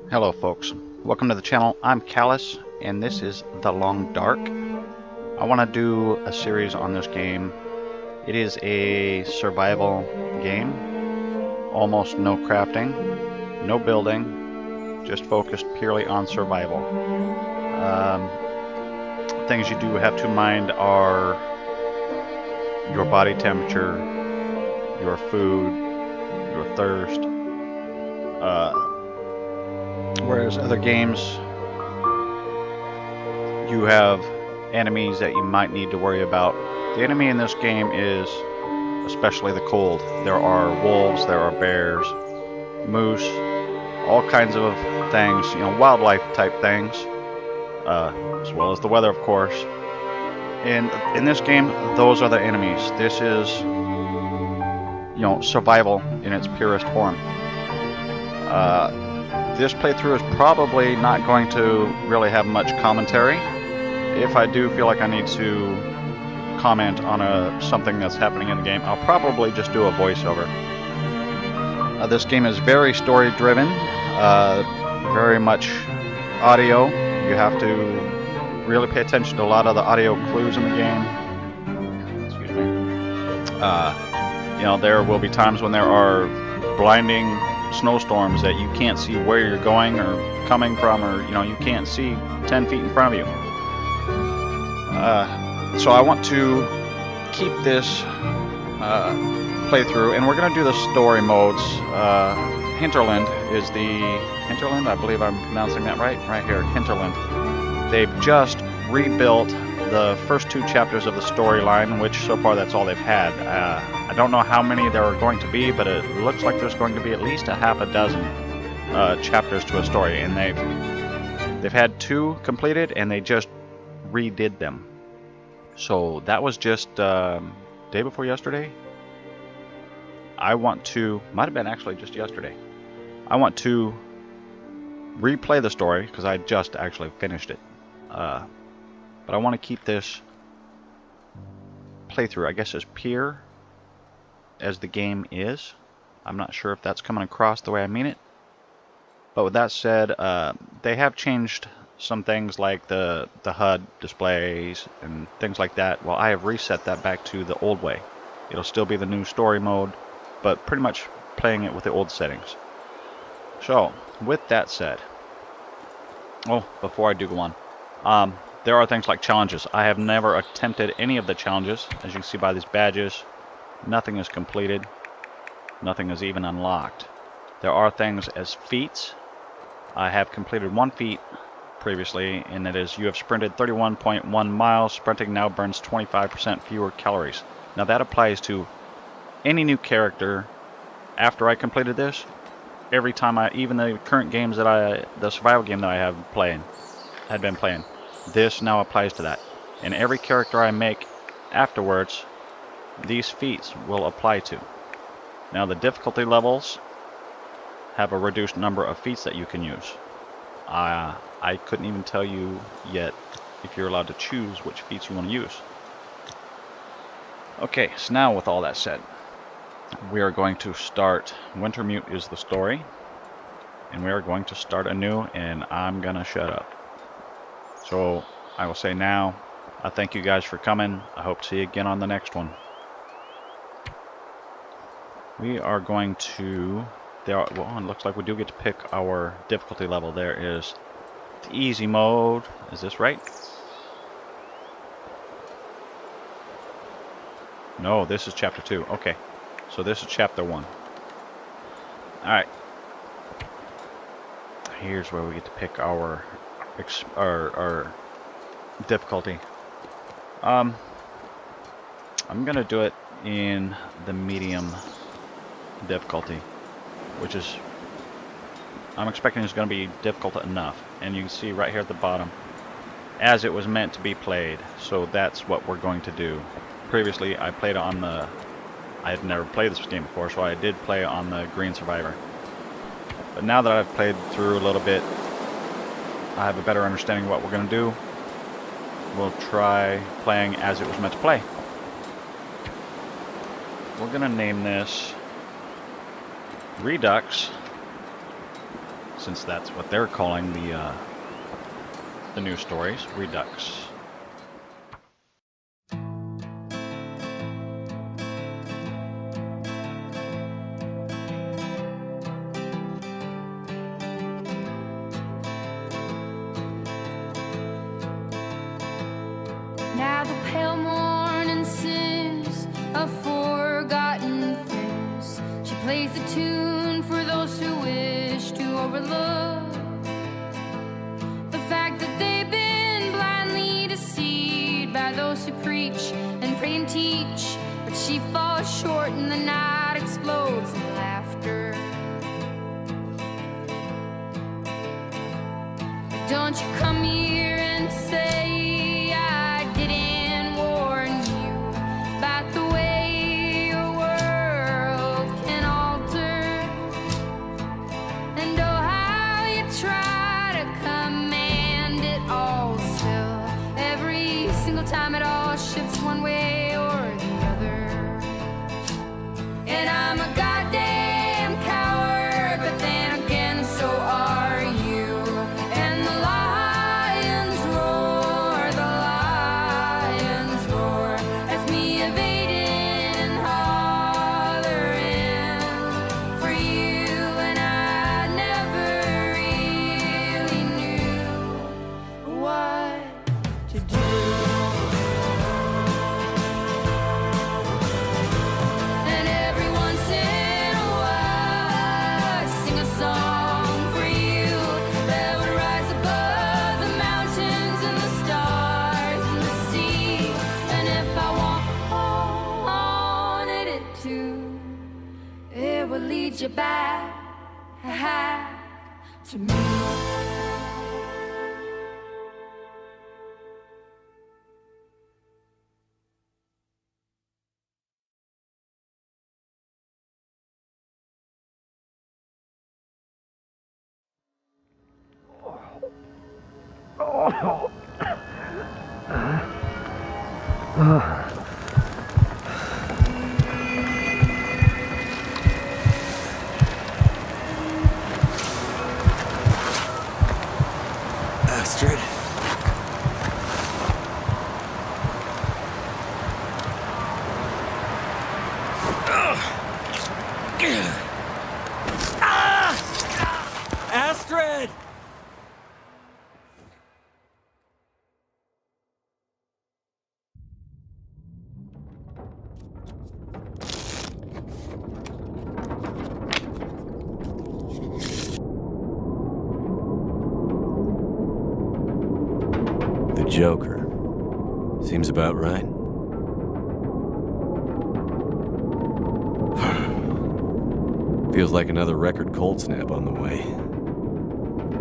Hello folks, welcome to the channel. I'm Callus and this is The Long Dark. I want to do a series on this game. It is a survival game, almost no crafting, no building, just focused purely on survival. Things you do have to mind are your body temperature, your food, your thirst. Whereas other games, you have enemies that you might need to worry about. The enemy in this game is especially the cold. There are wolves, there are bears, moose, all kinds of things, wildlife type things, as well as the weather, of course. And in this game, those are the enemies. This is, survival in its purest form. This playthrough is probably not going to really have much commentary. If I do feel like I need to comment on something that's happening in the game, I'll probably just do a voiceover. This game is very story driven, very much audio. You have to really pay attention to a lot of the audio clues in the game. Excuse me. There will be times when there are blinding snowstorms that you can't see where you're going or coming from, or you can't see 10 feet in front of you. So I want to keep this playthrough, and we're going to do the story modes. Hinterland is the Hinterland. I believe I'm pronouncing that right here, Hinterland. They've just rebuilt the first two chapters of the storyline, which so far that's all they've had. I don't know how many there are going to be, but it looks like there's going to be at least a half a dozen chapters to a story, and they've had two completed, and they just redid them. So that was just day before yesterday. Might have been actually just yesterday. I want to replay the story because I just actually finished it. But I want to keep this playthrough, I guess, as pure as the game is. I'm not sure if that's coming across the way I mean it. But with that said, they have changed some things like the HUD displays and things like that. Well, I have reset that back to the old way. It'll still be the new story mode, but pretty much playing it with the old settings. So, with that said, before I do go on, there are things like challenges. I have never attempted any of the challenges. As you can see by these badges, nothing is completed. Nothing is even unlocked. There are things as feats. I have completed one feat previously, and it is you have sprinted 31.1 miles. Sprinting now burns 25% fewer calories. Now that applies to any new character after I completed this. Every time even the current games that the survival game that I had been playing, this now applies to that. And every character I make afterwards, these feats will apply to. Now the difficulty levels have a reduced number of feats that you can use. I couldn't even tell you yet if you're allowed to choose which feats you want to use. Okay, so now with all that said, we are going to start. Wintermute is the story, and we are going to start anew, and I'm gonna shut up. So I will say now, I thank you guys for coming. I hope to see you again on the next one. We are going to, it looks like we do get to pick our difficulty level. There is the easy mode. Is this right? No, this is chapter 2. Okay, so this is chapter 1. Alright. Here's where we get to pick our difficulty. I'm gonna do it in the medium difficulty, which is, I'm expecting it's going to be difficult enough. And you can see right here at the bottom, as it was meant to be played. So that's what we're going to do. Previously I played on I had never played this game before, so I did play on the Green Survivor. But now that I've played through a little bit, I have a better understanding of what we're going to do. We'll try playing as it was meant to play. We're going to name this Redux since that's what they're calling the new stories, Redux. Now the pale morning sings of forgotten things. She plays the tune for those who wish to overlook the fact that they've been blindly deceived by those who preach and pray and teach. But she falls short and the night explodes in laughter. Don't you come here and say time it all shifts one way or the other. And I'm a goddamn coward, but then again so are you. And the lions roar as me evading and hollering for you. And I never really knew what to do. Lead you back to me. Astrid? Astrid! The Joker. Seems about right. Feels like another record cold snap on the way.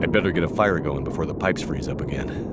I'd better get a fire going before the pipes freeze up again.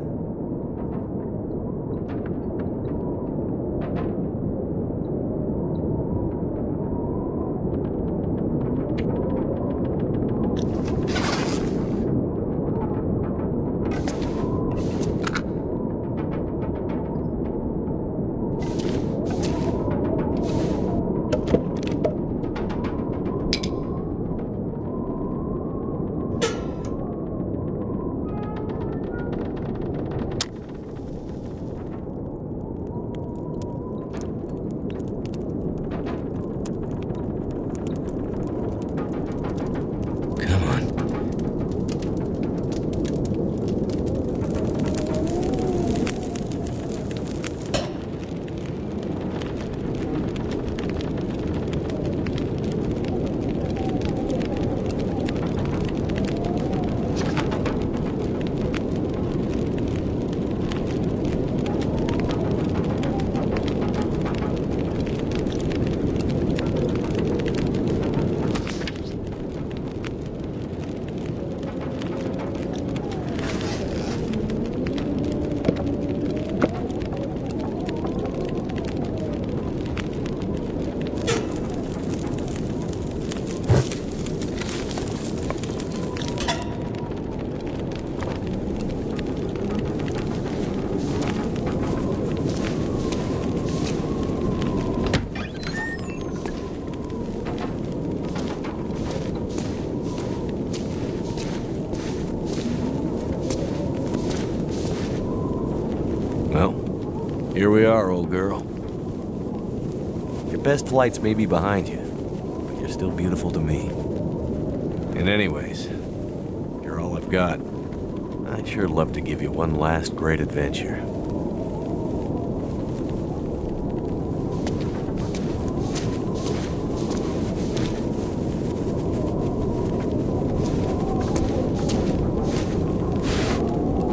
are, old girl. Your best flights may be behind you, but you're still beautiful to me. And anyways, you're all I've got. I'd sure love to give you one last great adventure.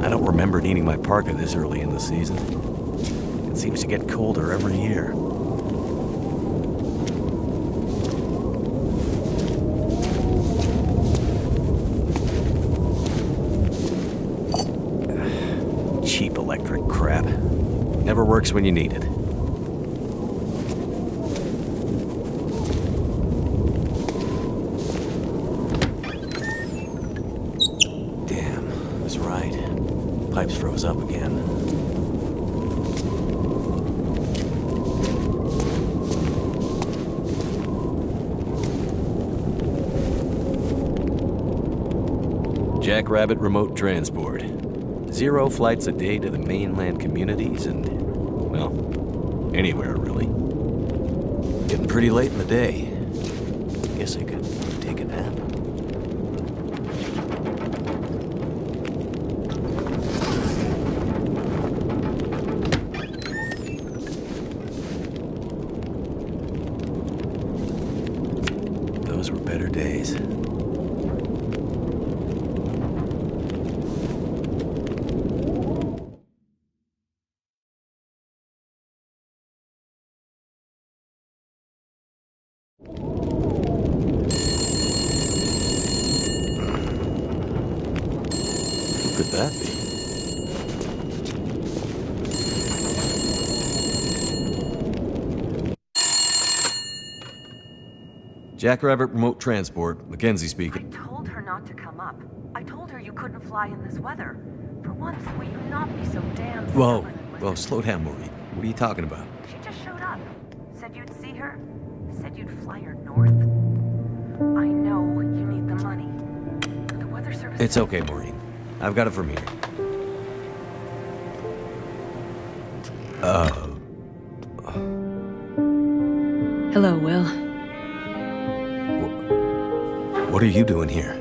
I don't remember needing my parka this early in the season. It seems to get colder every year. Cheap electric crap. Never works when you need it. Damn, I was right. Pipes froze up again. Jackrabbit Remote Transport. 0 flights a day to the mainland communities and, well, anywhere really. Getting pretty late in the day. Guess I could take a nap. Those were better days. Who could that be? Jackrabbit Remote Transport, Mackenzie I speaking. told her not to come up. I told her you couldn't fly in this weather. For once, will you not be so damn Whoa, stubborn and whoa, listen? slow down, Maureen. What are you talking about? She just showed up. Said you'd see her. Said you'd fly her north. I know you need the money. The weather service... It's okay, Maureen. I've got it from here. Hello, Will. What are you doing here?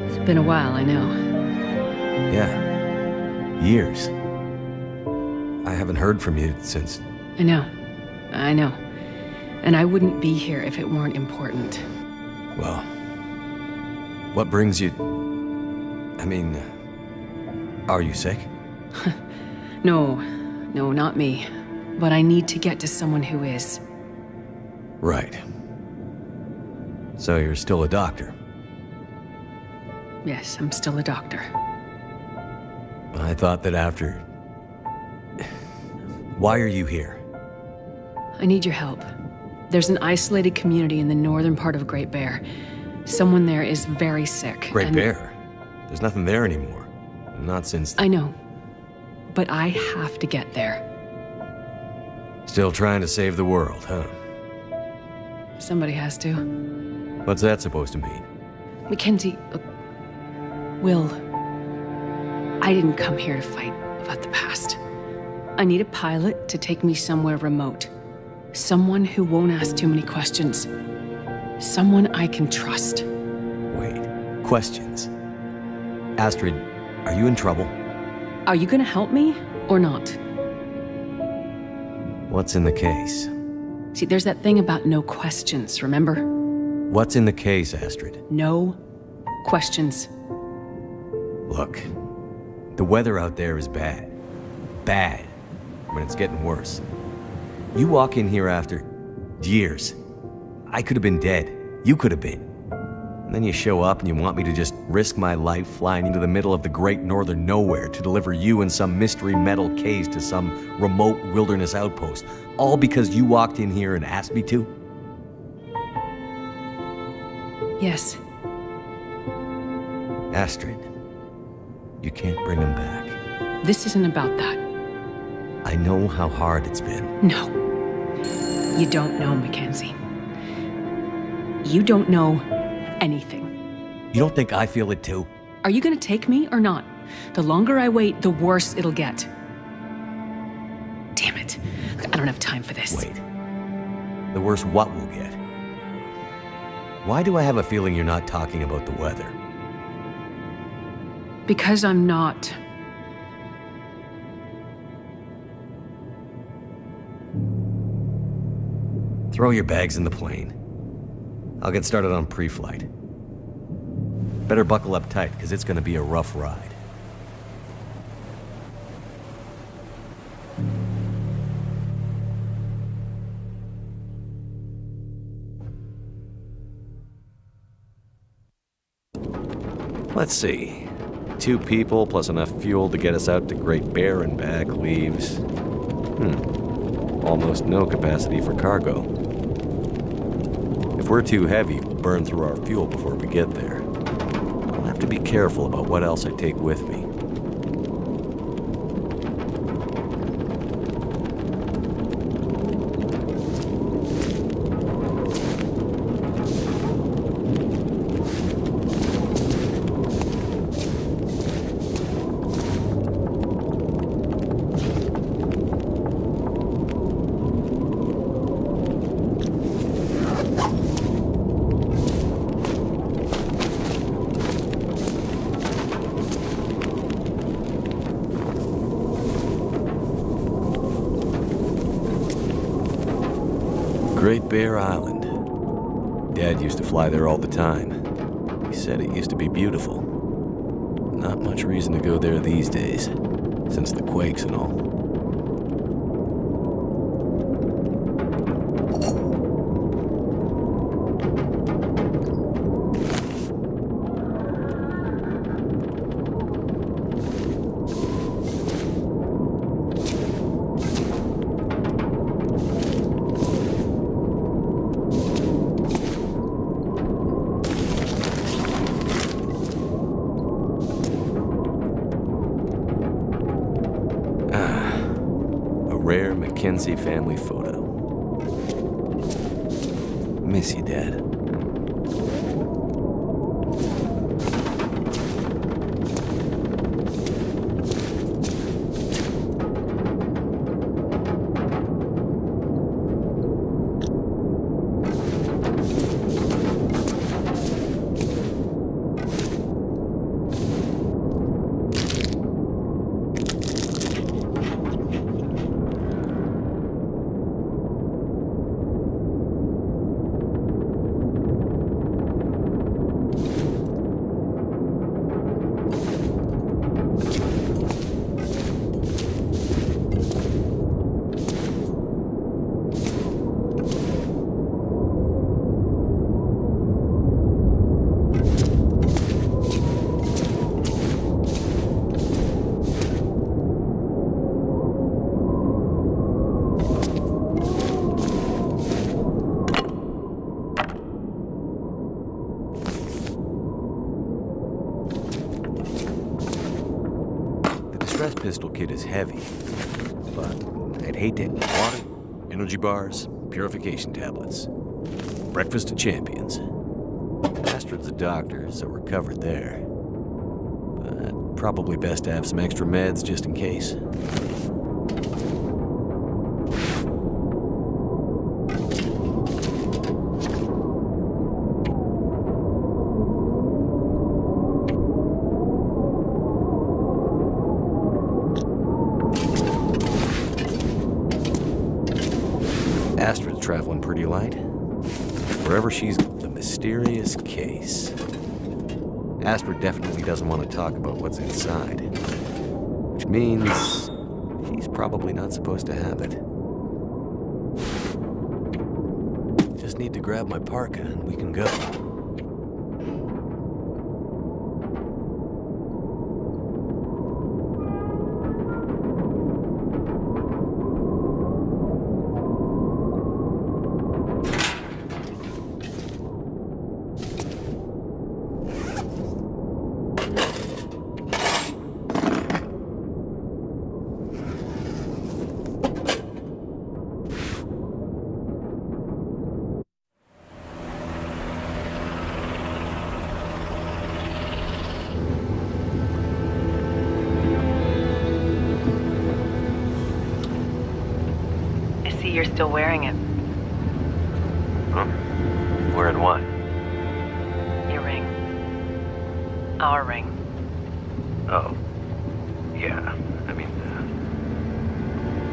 It's been a while, I know. Yeah. Years. I haven't heard from you since... I know. And I wouldn't be here if it weren't important. Well... What brings you... I mean... Are you sick? No, not me. But I need to get to someone who is. Right. So you're still a doctor? Yes, I'm still a doctor. I thought that after... Why are you here? I need your help. There's an isolated community in the northern part of Great Bear. Someone there is very sick. Great and- Bear? There's nothing there anymore. Not since... I know. But I have to get there. Still trying to save the world, huh? Somebody has to. What's that supposed to mean? Mackenzie, Will, I didn't come here to fight about the past. I need a pilot to take me somewhere remote. Someone who won't ask too many questions. Someone I can trust. Wait. Questions? Astrid, are you in trouble? Are you gonna help me or not? What's in the case? See, there's that thing about no questions, remember? What's in the case, Astrid? No questions. Look, the weather out there is bad. Bad. When it's getting worse. You walk in here after years. I could have been dead. You could have been. And then you show up and you want me to just risk my life flying into the middle of the great northern nowhere to deliver you in some mystery metal case to some remote wilderness outpost. All because you walked in here and asked me to? Yes. Astrid, you can't bring him back. This isn't about that. I know how hard it's been. No. You don't know, Mackenzie. You don't know anything. You don't think I feel it too? Are you gonna take me or not? The longer I wait, the worse it'll get. I don't have time for this. Wait. The worst what we'll get? Why do I have a feeling you're not talking about the weather? Because I'm not. Throw your bags in the plane. I'll get started on pre-flight. Better buckle up tight, because it's going to be a rough ride. Let's see. 2 people plus enough fuel to get us out to Great Bear and back leaves... almost no capacity for cargo. If we're too heavy, we'll burn through our fuel before we get there. I'll have to be careful about what else I take with me. Great Bear Island. Dad used to fly there all the time. He said it used to be beautiful. Not much reason to go there these days, since the quakes and all. Rare Mackenzie family photo. Miss you, Dad. Pistol kit is heavy, but I'd hate to... Water, energy bars, purification tablets. Breakfast of champions. Astrid's a doctor, so we're covered there. But probably best to have some extra meds just in case. Astrid's traveling pretty light. Wherever she's... The mysterious case. Astrid definitely doesn't want to talk about what's inside. Which means... she's probably not supposed to have it. Just need to grab my parka and we can go. still wearing it. Huh? Wearing what? Your ring. Our ring. Oh. Yeah. I mean,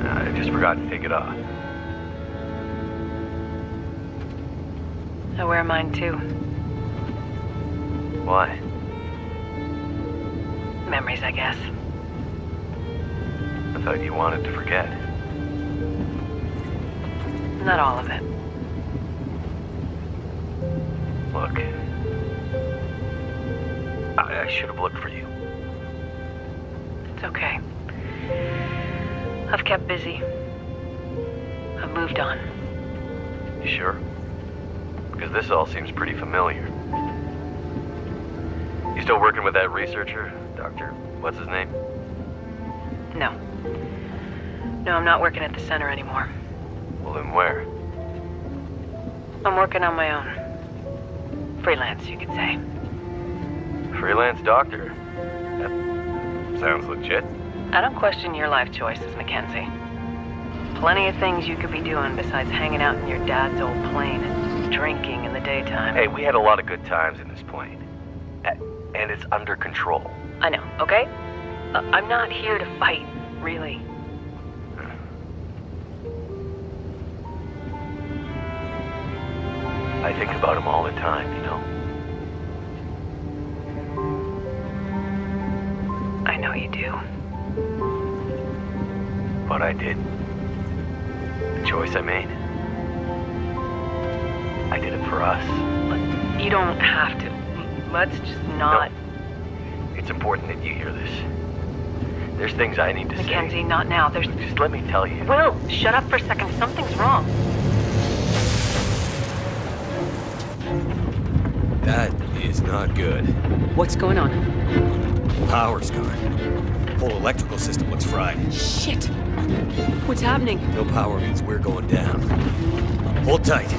I just forgot to take it off. I wear mine too. Why? Memories, I guess. I thought you wanted to forget. Not all of it. Look. I should have looked for you. It's okay. I've kept busy. I've moved on. You sure? Because this all seems pretty familiar. You still working with that researcher? Dr. What's his name? No. No, I'm not working at the center anymore. Well, then where? I'm working on my own. Freelance, you could say. Freelance doctor? That sounds legit. I don't question your life choices, Mackenzie. Plenty of things you could be doing besides hanging out in your dad's old plane and drinking in the daytime. Hey, we had a lot of good times in this plane. And it's under control. I know, okay? I'm not here to fight, really. I think about him all the time, you know? I know you do. What I did. The choice I made. I did it for us. Look, you don't have to. Let's just not... No. It's important that you hear this. There's things I need to say. Mackenzie, not now. There's... Just let me tell you. Will, shut up for a second. Something's wrong. That is not good. What's going on? Power's gone. Whole electrical system looks fried. Shit! What's happening? No power means we're going down. Hold tight.